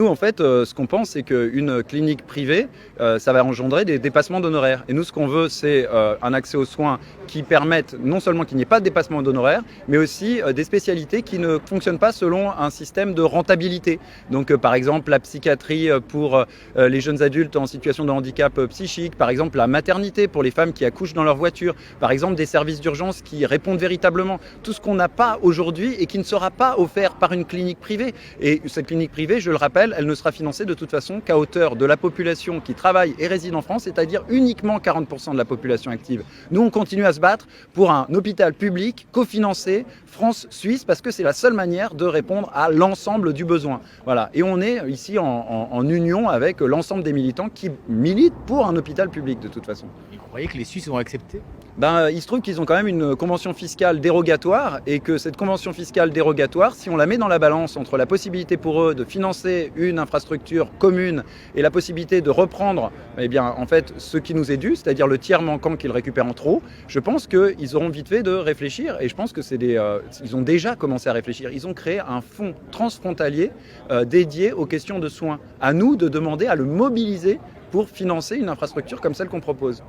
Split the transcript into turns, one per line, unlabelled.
Nous, en fait, ce qu'on pense, c'est qu'une clinique privée, ça va engendrer des dépassements d'honoraires. Et nous, ce qu'on veut, c'est un accès aux soins qui permette non seulement qu'il n'y ait pas de dépassement d'honoraires, mais aussi des spécialités qui ne fonctionnent pas selon un système de rentabilité. Donc, par exemple, la psychiatrie pour les jeunes adultes en situation de handicap psychique, par exemple, la maternité pour les femmes qui accouchent dans leur voiture, par exemple, des services d'urgence qui répondent véritablement. Tout ce qu'on n'a pas aujourd'hui et qui ne sera pas offert par une clinique privée. Et cette clinique privée, je le rappelle, elle ne sera financée de toute façon qu'à hauteur de la population qui travaille et réside en France, c'est-à-dire uniquement 40% de la population active. Nous, on continue à se battre pour un hôpital public cofinancé France-Suisse parce que c'est la seule manière de répondre à l'ensemble du besoin. Voilà. Et on est ici en union avec l'ensemble des militants qui militent pour un hôpital public de toute façon.
Et vous croyez que les Suisses vont accepter?
Il se trouve qu'ils ont quand même une convention fiscale dérogatoire et que cette convention fiscale dérogatoire, si on la met dans la balance entre la possibilité pour eux de financer une infrastructure commune et la possibilité de reprendre en fait, ce qui nous est dû, c'est-à-dire le tiers manquant qu'ils récupèrent en trop, je pense qu'ils auront vite fait de réfléchir et je pense que ils ont déjà commencé à réfléchir. Ils ont créé un fonds transfrontalier dédié aux questions de soins. À nous de demander à le mobiliser pour financer une infrastructure comme celle qu'on propose.